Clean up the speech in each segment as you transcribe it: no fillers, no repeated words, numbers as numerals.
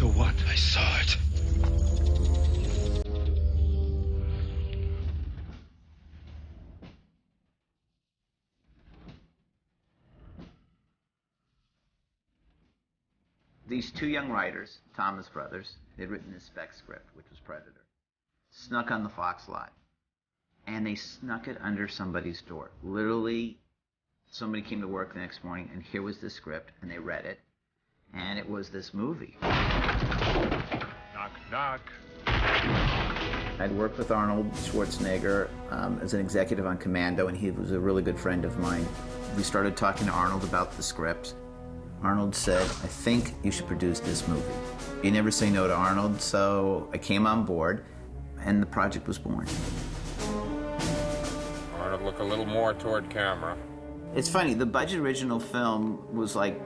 So what? I saw it. These two young writers, Thomas brothers, they'd written this spec script, which was Predator, snuck on the Fox lot, and they snuck it under somebody's door. Literally, somebody came to work the next morning, and here was the script, and they read it, and it was this movie. Knock, knock. I'd worked with Arnold Schwarzenegger as an executive on Commando, and he was a really good friend of mine. We started talking to Arnold about the script. Arnold said, I think you should produce this movie. You never say no to Arnold, so I came on board, and the project was born. Arnold, look a little more toward camera. It's funny, the budget original film was like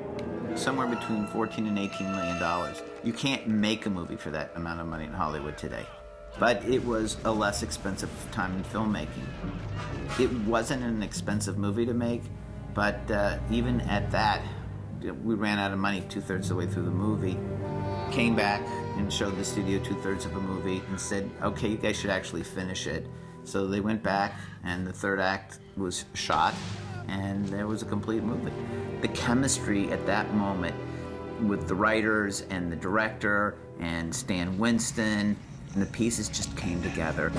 somewhere between $14 and $18 million. You can't make a movie for that amount of money in Hollywood today. But it was a less expensive time in filmmaking. It wasn't an expensive movie to make, but even at that, we ran out of money 2/3 of the way through the movie. Came back and showed the studio 2/3 of a movie and said, okay, you guys should actually finish it. So they went back and the third act was shot and there was a complete movie. The chemistry at that moment with the writers and the director and Stan Winston, and the pieces just came together.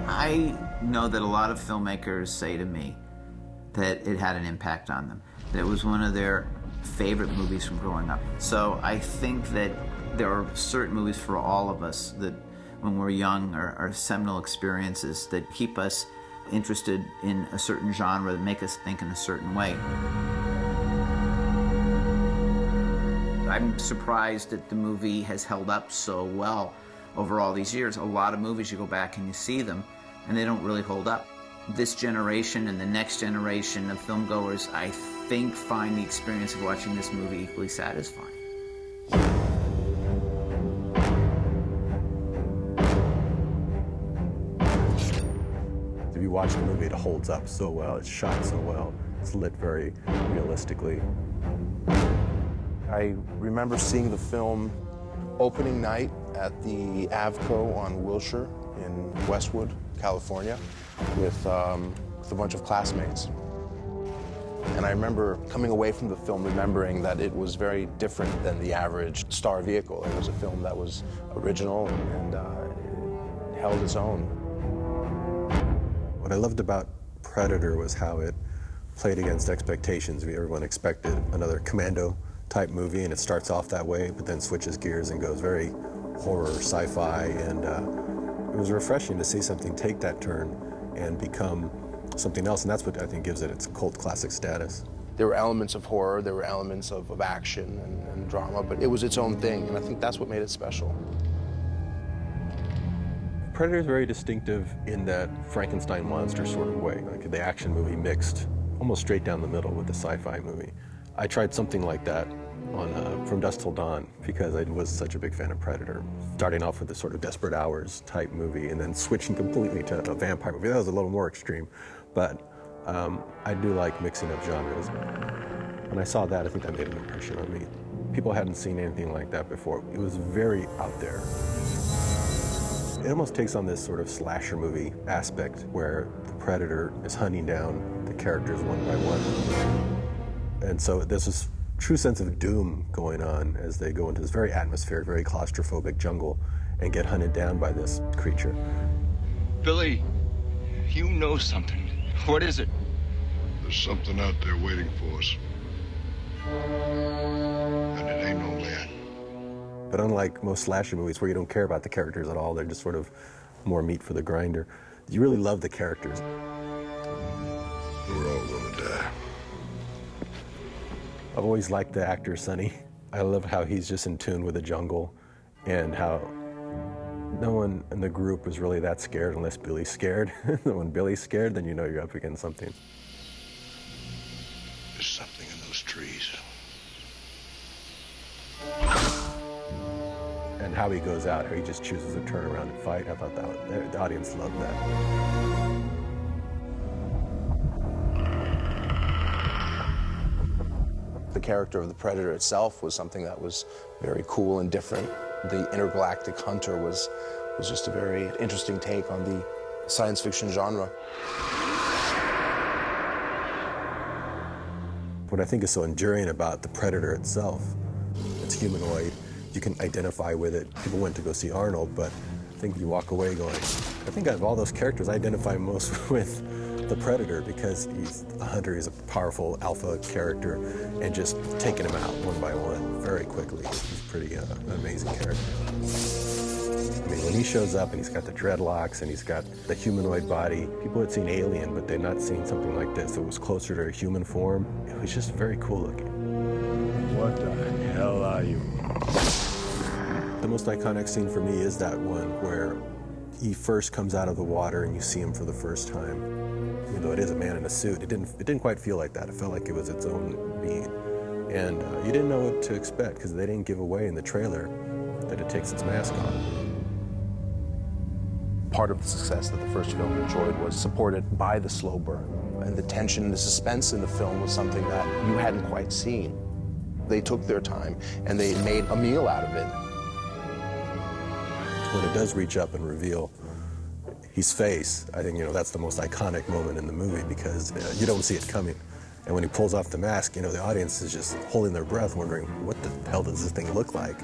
I know that a lot of filmmakers say to me that it had an impact on them, that it was one of their favorite movies from growing up. So I think that there are certain movies for all of us that when we're young are seminal experiences that keep us interested in a certain genre, that make us think in a certain way. I'm surprised that the movie has held up so well over all these years. A lot of movies, you go back and you see them, and they don't really hold up. This generation and the next generation of filmgoers, I think, find the experience of watching this movie equally satisfying. If you watch the movie, it holds up so well, it's shot so well, it's lit very realistically. I remember seeing the film opening night at the Avco on Wilshire in Westwood, California, with a bunch of classmates. And I remember coming away from the film remembering that it was very different than the average star vehicle. It was a film that was original and it held its own. What I loved about Predator was how it played against expectations. Everyone expected another Commando-type movie, and it starts off that way, but then switches gears and goes very horror, sci-fi, and it was refreshing to see something take that turn and become something else, and that's what I think gives it its cult classic status. There were elements of horror, there were elements of action and drama, but it was its own thing, and I think that's what made it special. Predator is very distinctive in that Frankenstein monster sort of way, like the action movie mixed almost straight down the middle with the sci-fi movie. I tried something like that on From Dusk Till Dawn because I was such a big fan of Predator. Starting off with this sort of Desperate Hours type movie and then switching completely to a vampire movie. That was a little more extreme, but I do like mixing up genres. When I saw that, I think that made an impression on me. People hadn't seen anything like that before. It was very out there. It almost takes on this sort of slasher movie aspect where the Predator is hunting down the characters one by one. And so there's this true sense of doom going on as they go into this very atmospheric, very claustrophobic jungle and get hunted down by this creature. Billy, you know something. What is it? There's something out there waiting for us. And it ain't no man. But unlike most slasher movies where you don't care about the characters at all, they're just sort of more meat for the grinder, you really love the characters. We're all gonna die. I've always liked the actor Sonny. I love how he's just in tune with the jungle and how no one in the group was really that scared unless Billy's scared. When Billy's scared, then you know you're up against something. There's something in those trees. And how he goes out, how he just chooses to turn around and fight. I thought the audience loved that. The character of the Predator itself was something that was very cool and different. The intergalactic hunter was just a very interesting take on the science fiction genre. What I think is so enduring about the Predator itself, it's humanoid, you can identify with it. People went to go see Arnold, but I think you walk away going, I think out of all those characters, I identify most with the Predator because he's a hunter, he's a powerful alpha character, and just taking him out one by one very quickly. He's pretty amazing character. I mean, when he shows up and he's got the dreadlocks and he's got the humanoid body, people had seen Alien, but they'd not seen something like this. It was closer to a human form. It was just very cool looking. What the hell are you? The most iconic scene for me is that one where he first comes out of the water and you see him for the first time. Even though it is a man in a suit, it didn't quite feel like that. It felt like it was its own being. And you didn't know what to expect because they didn't give away in the trailer that it takes its mask off. Part of the success that the first film enjoyed was supported by the slow burn. And the tension, the suspense in the film was something that you hadn't quite seen. They took their time and they made a meal out of it. When it does reach up and reveal his face, I think, that's the most iconic moment in the movie because you don't see it coming. And when he pulls off the mask, the audience is just holding their breath, wondering, what the hell does this thing look like?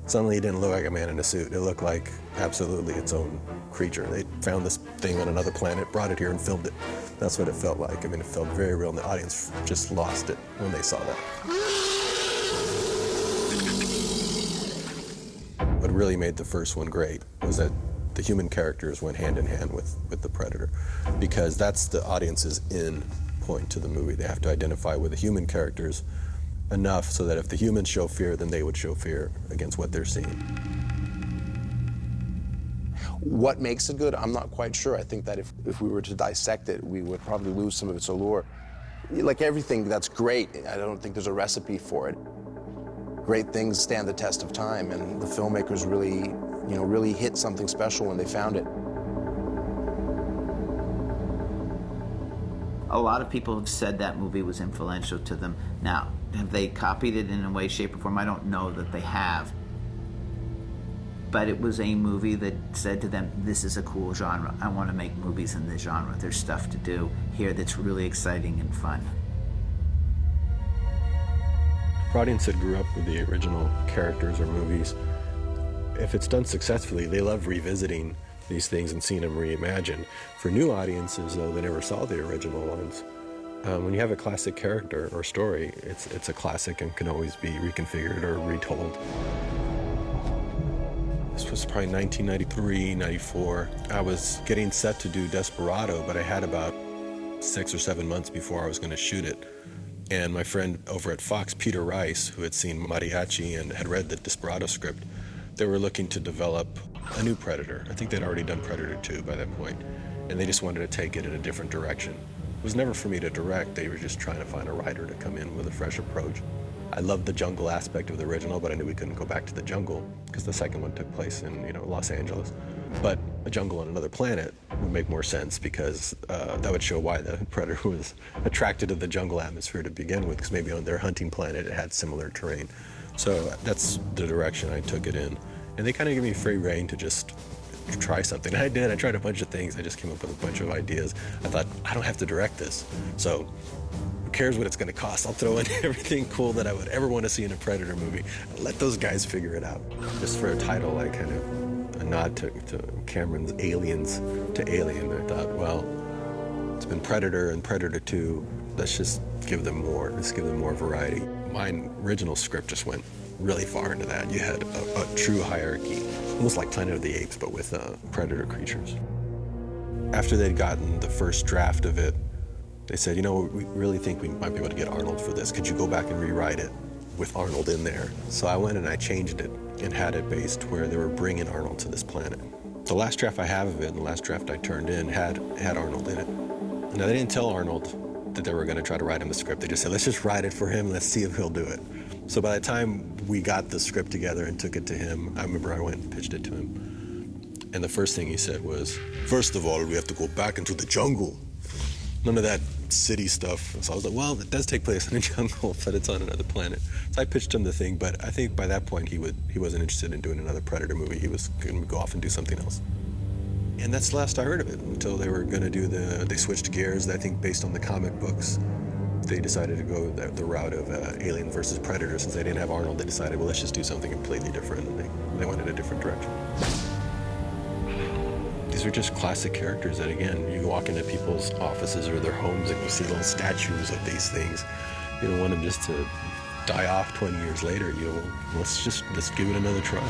Suddenly, it didn't look like a man in a suit. It looked like absolutely its own creature. They found this thing on another planet, brought it here, and filmed it. That's what it felt like. I mean, it felt very real, and the audience just lost it when they saw that. What really made the first one great was that the human characters went hand in hand with the Predator, because that's the audience's in point to the movie. They have to identify with the human characters enough so that if the humans show fear, then they would show fear against what they're seeing. What makes it good, I'm not quite sure. I think that if we were to dissect it, we would probably lose some of its allure. Like everything that's great, I don't think there's a recipe for it. Great things stand the test of time, and the filmmakers really hit something special when they found it. A lot of people have said that movie was influential to them. Now, have they copied it in a way, shape, or form? I don't know that they have. But it was a movie that said to them, this is a cool genre. I want to make movies in this genre. There's stuff to do here that's really exciting and fun. For audience that grew up with the original characters or movies, if it's done successfully, they love revisiting these things and seeing them reimagined. For new audiences, though, they never saw the original ones. When you have a classic character or story, it's a classic and can always be reconfigured or retold. This was probably 1993, 94. I was getting set to do Desperado, but I had about 6 or 7 months before I was going to shoot it. And my friend over at Fox, Peter Rice, who had seen Mariachi and had read the Desperado script, they were looking to develop a new Predator. I think they'd already done Predator 2 by that point, and they just wanted to take it in a different direction. It was never for me to direct. They were just trying to find a writer to come in with a fresh approach. I loved the jungle aspect of the original, but I knew we couldn't go back to the jungle because the second one took place in Los Angeles. But a jungle on another planet would make more sense because that would show why the Predator was attracted to the jungle atmosphere to begin with, because maybe on their hunting planet it had similar terrain. So that's the direction I took it in. And they kind of gave me free rein to just try something. I did. I tried a bunch of things. I just came up with a bunch of ideas. I thought, I don't have to direct this. So who cares what it's going to cost? I'll throw in everything cool that I would ever want to see in a Predator movie. Let those guys figure it out. Just for a title, I kind of a nod to Cameron's Aliens to Alien. I thought, well, it's been Predator and Predator 2. Let's just give them more. Let's give them more variety. My original script just went really far into that. You had a true hierarchy, almost like Planet of the Apes, but with predator creatures. After they'd gotten the first draft of it, they said, we really think we might be able to get Arnold for this. Could you go back and rewrite it with Arnold in there? So I went and I changed it and had it based where they were bringing Arnold to this planet. The last draft I have of it, and the last draft I turned in, had Arnold in it. Now, they didn't tell Arnold that they were going to try to write him the script. They just said, let's just write it for him, let's see if he'll do it. So by the time we got the script together and took it to him, I remember I went and pitched it to him. And the first thing he said was, first of all, we have to go back into the jungle. None of that city stuff. So I was like, well, it does take place in a jungle, but it's on another planet. So I pitched him the thing, but I think by that point he wasn't interested in doing another Predator movie. He was going to go off and do something else. And that's the last I heard of it until they were going to do they switched gears. I think based on the comic books, they decided to go the route of Alien versus Predator. Since they didn't have Arnold, they decided, well, let's just do something completely different. And they went in a different direction. These are just classic characters that, again, you walk into people's offices or their homes and you see little statues of these things. You don't want them just to die off 20 years later. Let's give it another try.